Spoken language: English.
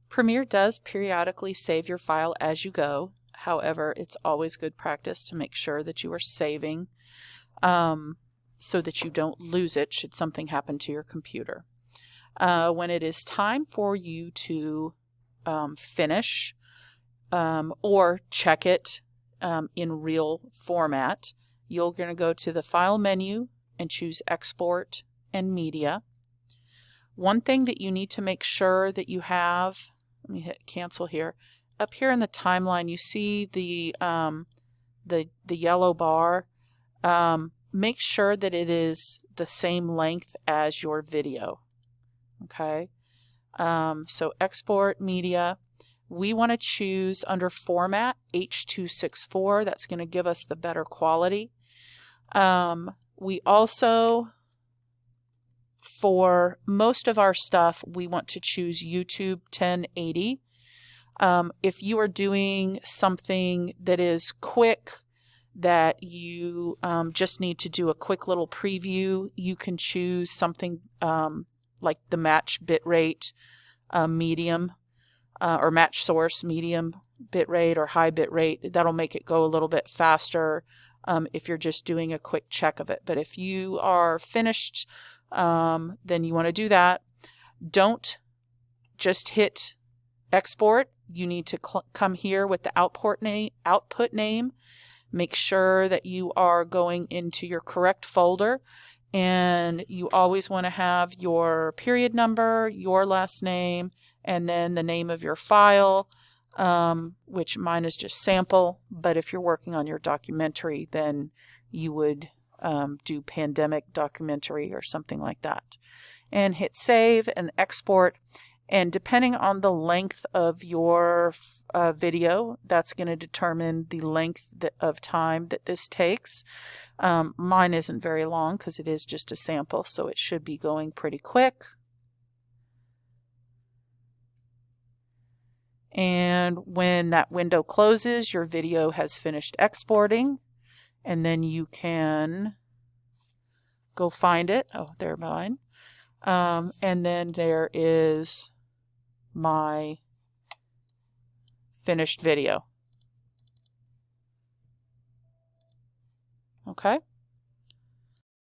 Premiere does periodically save your file as you go. However, it's always good practice to make sure that you are saving so that you don't lose it should something happen to your computer. When it is time for you to finish or check it in real format, you're going to go to the File menu and choose Export and Media. One thing that you need to make sure that you have, let me hit cancel here. Up here in the timeline, you see the yellow bar. Make sure that it is the same length as your video. Okay, so Export Media. We want to choose under Format H.264. That's going to give us the better quality. We also, for most of our stuff, we want to choose YouTube 1080. If you are doing something that is quick, that you just need to do a quick little preview, you can choose something like the match bitrate medium or match source medium bitrate or high bitrate. That'll make it go a little bit faster if you're just doing a quick check of it. But if you are finished, then you want to do that. Don't just hit export. You need to come here with the output name. Make sure that you are going into your correct folder, and you always want to have your period number, your last name, and then the name of your file, which mine is just sample, but if you're working on your documentary, then you would do pandemic documentary or something like that. And hit save and export. And depending on the length of your video, that's going to determine the length of time that this takes. Mine isn't very long because it is just a sample, so it should be going pretty quick. And when that window closes, your video has finished exporting, and then you can go find it. Oh, there, mine. And then there is my finished video. Okay.